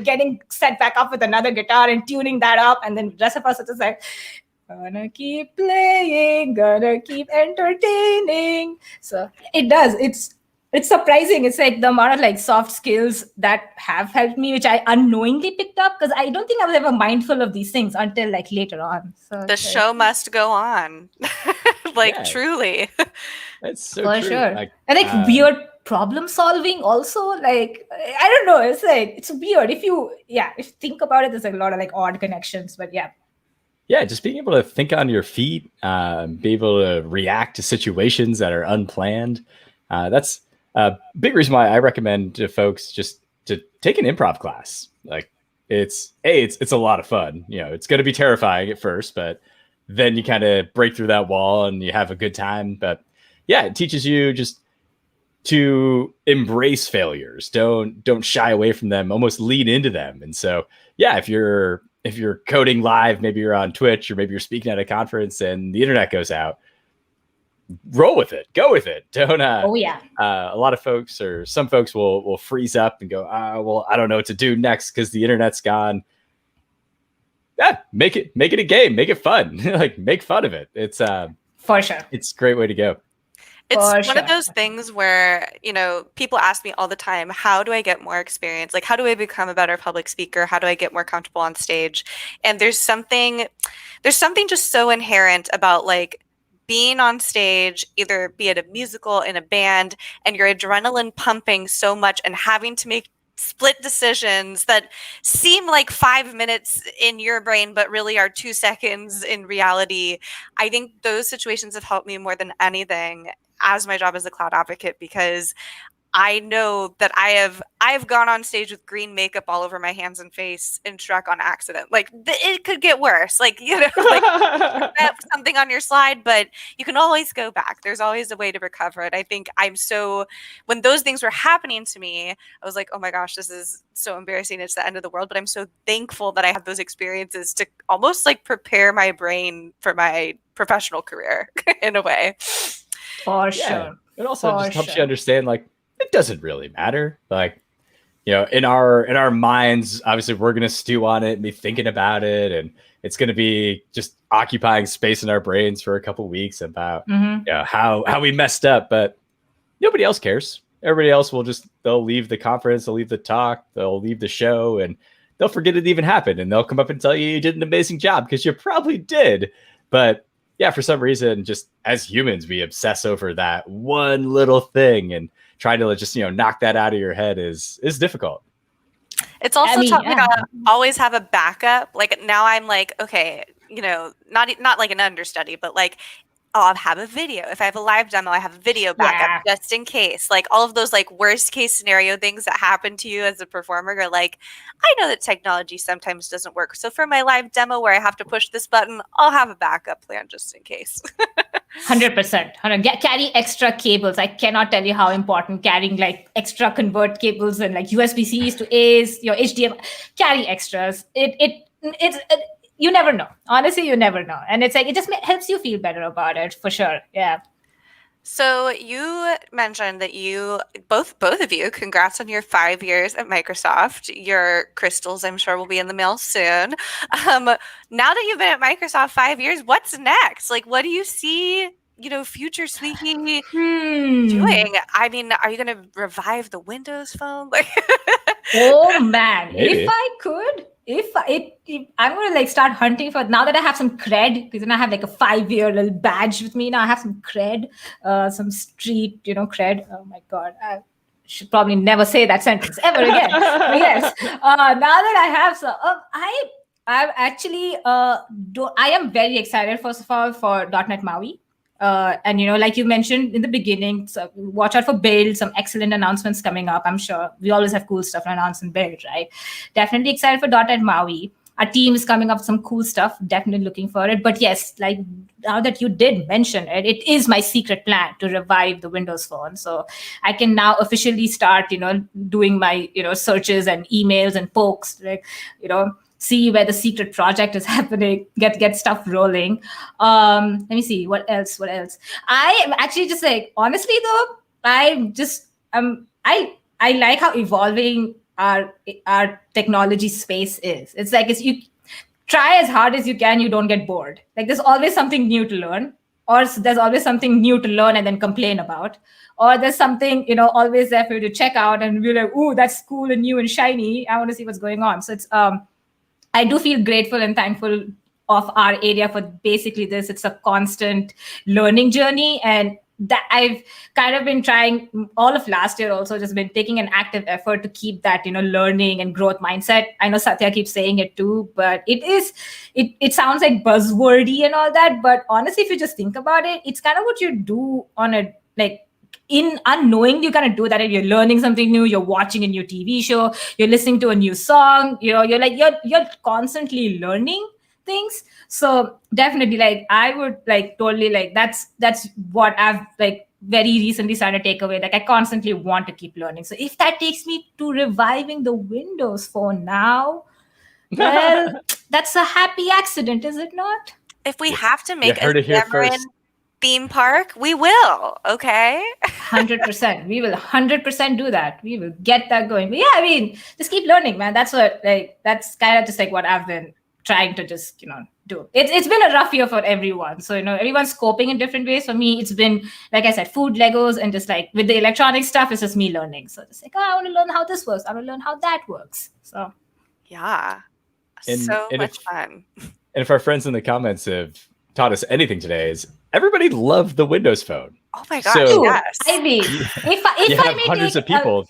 getting set back up with another guitar and tuning that up. And then the rest of us are just like, gonna keep playing, gonna keep entertaining. So it does. It's surprising. It's like the amount of like soft skills that have helped me, which I unknowingly picked up, because I don't think I was ever mindful of these things until like later on. So the show must go on. Truly. It's so for true. sure. Like, and like weird problem solving also. Like, I don't know. It's like, it's weird. If you think about it, there's like a lot of like odd connections, but yeah. Yeah, just being able to think on your feet, be able to react to situations that are unplanned. That's a big reason why I recommend to folks just to take an improv class. Like, it's a lot of fun. It's going to be terrifying at first, but then you kind of break through that wall and you have a good time. But yeah, it teaches you just to embrace failures. Don't shy away from them, almost lean into them. And so, yeah, if you're coding live, maybe you're on Twitch or maybe you're speaking at a conference and the internet goes out, roll with it, go with it. Don't. A lot of folks, or some folks, will freeze up and go, well, I don't know what to do next because the internet's gone. Yeah, make it a game, make it fun. Like, make fun of it. It's for sure. It's a great way to go. It's one of those things where, people ask me all the time, how do I get more experience? Like, how do I become a better public speaker? How do I get more comfortable on stage? And there's something just so inherent about like being on stage, either be it a musical, in a band, and your adrenaline pumping so much and having to make split decisions that seem like 5 minutes in your brain, but really are 2 seconds in reality. I think those situations have helped me more than anything as my job as a cloud advocate, because I know that I've gone on stage with green makeup all over my hands and face in Shrek on accident. Like, it could get worse. Like, like something on your slide, but you can always go back. There's always a way to recover it. I think when those things were happening to me, I was like, oh my gosh, this is so embarrassing. It's the end of the world. But I'm so thankful that I have those experiences to almost like prepare my brain for my professional career in a way. For sure. It also just helps you understand, like, it doesn't really matter. Like, in our minds, obviously we're going to stew on it and be thinking about it. And it's going to be just occupying space in our brains for a couple of weeks about how we messed up. But nobody else cares. Everybody else they'll leave the conference, they'll leave the talk, they'll leave the show, and they'll forget it even happened. And they'll come up and tell you did an amazing job, because you probably did. But yeah, for some reason, just as humans, we obsess over that one little thing, and trying to just, knock that out of your head is difficult. It's also taught me to always have a backup. Like, now I'm like, okay, not like an understudy, but like, I'll have a video. If I have a live demo, I have a video backup just in case. Like, all of those like worst case scenario things that happen to you as a performer are like, I know that technology sometimes doesn't work. So for my live demo where I have to push this button, I'll have a backup plan just in case. 100%. Carry extra cables. I cannot tell you how important carrying like extra convert cables and like USB-Cs to A's, your HDMI. Carry extras. you never know. Honestly, you never know. And it's like, it just helps you feel better about it for sure. Yeah. So you mentioned that you both of you, congrats on your 5 years at Microsoft. Your crystals, I'm sure, will be in the mail soon. Now that you've been at Microsoft 5 years, what's next? Like, what do you see, future Sweeky doing? I mean, are you going to revive the Windows Phone? Oh man, Maybe. if I could, if I'm gonna like start hunting for, now that I have some cred, because then I have like a 5-year little badge with me now. I have some cred, some street, cred. Oh my god, I should probably never say that sentence ever again. But yes, now that I have some, I actually I am very excited first of all for .NET Maui. And like you mentioned in the beginning, so watch out for build, some excellent announcements coming up. I'm sure we always have cool stuff to announce and build, right? Definitely excited for .NET Maui. Our team is coming up with some cool stuff. Definitely looking for it. But yes, like now that you did mention it, it is my secret plan to revive the Windows Phone. So I can now officially start, doing my, searches and emails and pokes, like, see where the secret project is happening, get stuff rolling. Let me see what else. I am actually just like, honestly though, I like how evolving our technology space is. It's like, you try as hard as you can, you don't get bored. Like there's always something new to learn, or there's always something new to learn and then complain about, or there's something always there for you to check out and be like, ooh, that's cool and new and shiny, I want to see what's going on. So it's I do feel grateful and thankful of our area for basically this. It's a constant learning journey, and that I've kind of been trying all of last year, also just been taking an active effort to keep that, learning and growth mindset. I know Satya keeps saying it too, but it sounds like buzzwordy and all that. But honestly, if you just think about it, it's kind of what you do on a, like, in unknowingly, you kind of do that, and you're learning something new, you're watching a new TV show, you're listening to a new song, you're constantly learning things. So definitely, like, I would like totally, like, that's what I've like very recently started to take away. Like, I constantly want to keep learning. So if that takes me to reviving the Windows Phone now, well, that's a happy accident, is it not? If we have to make heard a it here Cameron first. theme park, we will. Okay. 100%. We will 100% do that. We will get that going. But yeah, I mean, just keep learning, man. That's kind of just like what I've been trying to just, do. It's been a rough year for everyone. So, everyone's coping in different ways. For me, it's been, like I said, food, Legos, and just like with the electronic stuff, it's just me learning. So just like, I want to learn how this works. I want to learn how that works. So yeah. And much fun. And if our friends in the comments have taught us anything today, is everybody loved the Windows Phone. Oh my gosh, So, yes. I mean, if you I have may hundreds take of people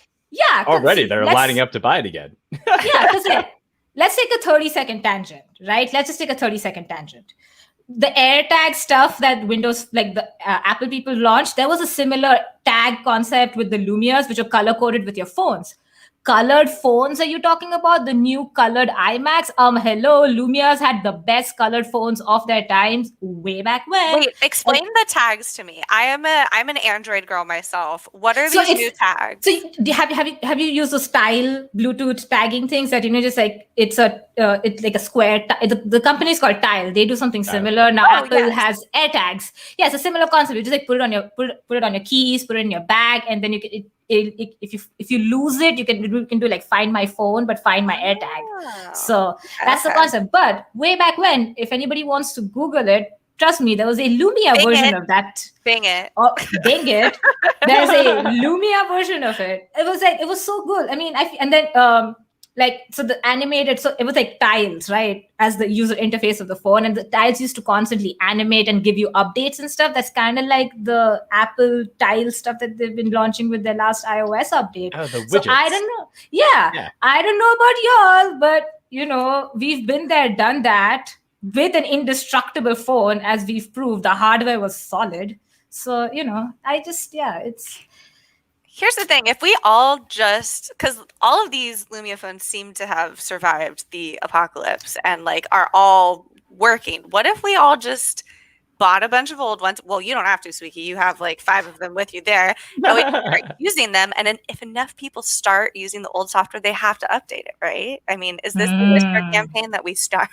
already that are lining up to buy it again. Yeah, because let's take a 30-second tangent, right? Let's just take a 30-second tangent. The AirTag stuff that Windows, like the Apple people launched, there was a similar tag concept with the Lumias, which are color-coded with your phones. Colored phones, are you talking about? The new colored iMacs? Hello, Lumias had the best colored phones of their times way back when. Wait, explain the tags to me. I'm an Android girl myself. What are these new tags? So have you used those Tile Bluetooth tagging things that just like it's like a square? The company is called Tile. They do something similar now. Apple has AirTags. Yeah, it's a similar concept. You just like put it on your keys, put it in your bag, and then you can. If you lose it, you can do like Find My Phone, but Find My AirTag. So that's the concept. But way back when, if anybody wants to Google it, trust me, there was a Lumia version of that. Bing it. Oh, dang it! There's a Lumia version of it. It was so good. I mean, and then so the animated, so it was like tiles, right, as the user interface of the phone, and the tiles used to constantly animate and give you updates and stuff. That's kind of like the Apple tile stuff that they've been launching with their last iOS update. Oh, the widgets. So I don't know. Yeah, I don't know about y'all, but we've been there, done that with an indestructible phone, as we've proved. The hardware was solid. So it's. Here's the thing. If we all because all of these Lumia phones seem to have survived the apocalypse and like are all working. What if we all just bought a bunch of old ones? Well, you don't have to, Sweeky. You have like 5 of them with you there. And we can start using them. And then if enough people start using the old software, they have to update it, right? I mean, is this the whisper campaign that we start?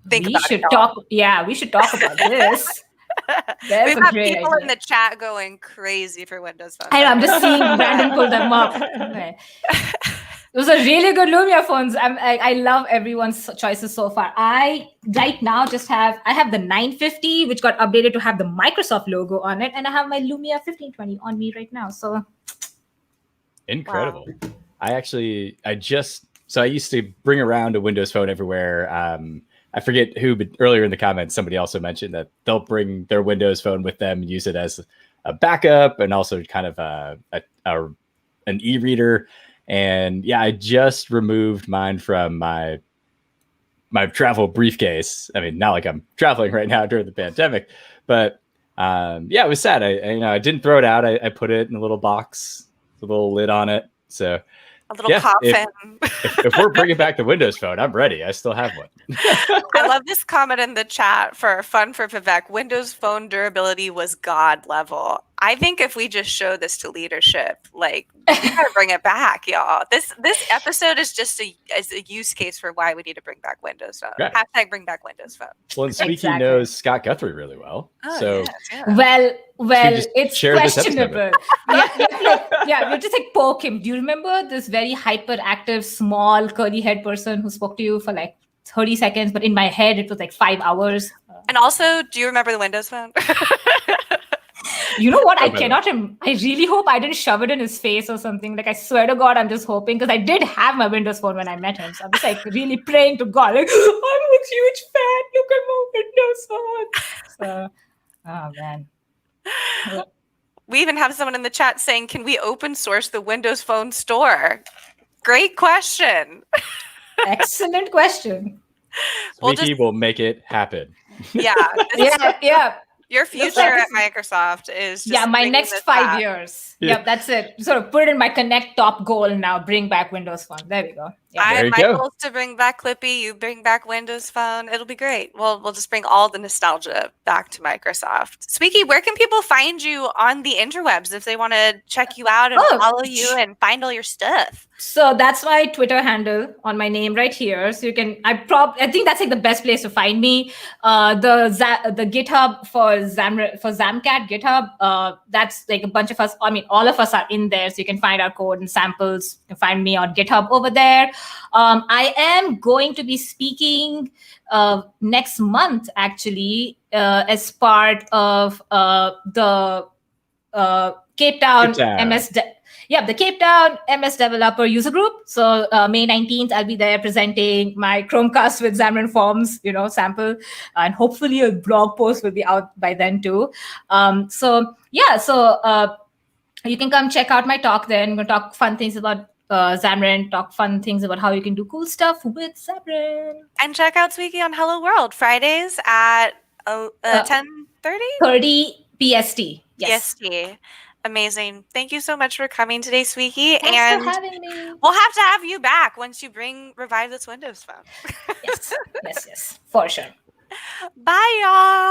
think we about should it. y'all. talk. Yeah, we should talk about this. That's We've a got great people idea. in the chat going crazy for Windows Phone. I know, I'm just seeing Brandon pull them up. Okay. Those are really good Lumia phones. I love everyone's choices so far. I right now I have the 950, which got updated to have the Microsoft logo on it, and I have my Lumia 1520 on me right now. So incredible. Wow. I used to bring around a Windows Phone everywhere. I forget who, but earlier in the comments, somebody also mentioned that they'll bring their Windows Phone with them and use it as a backup and also kind of an e-reader. And yeah, I just removed mine from my travel briefcase. I mean, not like I'm traveling right now during the pandemic, but yeah, it was sad. I didn't throw it out. I put it in a little box, a little lid on it. So a little coffin. If we're bringing back the Windows Phone, I'm ready. I still have one. I love this comment in the chat for Fun for Vivek. Windows Phone durability was God level. I think if we just show this to leadership, like, we gotta bring it back, y'all. This episode is just a use case for why we need to bring back Windows Phone. Right. Hashtag bring back Windows Phone. Well, and Sweeky knows Scott Guthrie really well. Oh, so yeah. Well, it's questionable. Yeah, we just like poke him. Do you remember this very hyperactive, small, curly head person who spoke to you for like 30 seconds, but in my head it was like 5 hours? And also, do you remember the Windows Phone? You know what? I really hope I didn't shove it in his face or something. Like, I swear to God, I'm just hoping, because I did have my Windows Phone when I met him. So I'm just like really praying to God, like, I'm a huge fan. Look at my Windows Phone. So, oh man. We even have someone in the chat saying, can we open source the Windows Phone store? Great question. Excellent question. Sweeky will make it happen. Yeah. Yeah. Your future at Microsoft is just my next 5 years. Yep, that's it. Sort of put it in my Connect top goal now. Bring back Windows Phone. There we go. Yeah. My goal is to bring back Clippy. You bring back Windows Phone. It'll be great. We'll just bring all the nostalgia back to Microsoft. Sweeky, where can people find you on the interwebs if they want to check you out and follow you and find all your stuff? So that's my Twitter handle on my name right here. So you can, I think that's like the best place to find me. The GitHub for Zamcat GitHub, that's like a bunch of us. I mean, all of us are in there. So you can find our code and samples. You can find me on GitHub over there. I am going to be speaking next month, actually, as part of the Cape Town MS. The Cape Town MS Developer User Group. So May 19th, I'll be there presenting my Chromecast with Xamarin Forms, sample, and hopefully a blog post will be out by then too. So you can come check out my talk then. I'm going to talk fun things about Xamarin, talk fun things about how you can do cool stuff with Xamarin. And check out Sweeky on Hello World Fridays at 10:30? 30 PST. Yes. PST. Amazing. Thank you so much for coming today, Sweeky. Thanks for having me. We'll have to have you back once you revive this Windows Phone. Yes, for sure. Bye, y'all.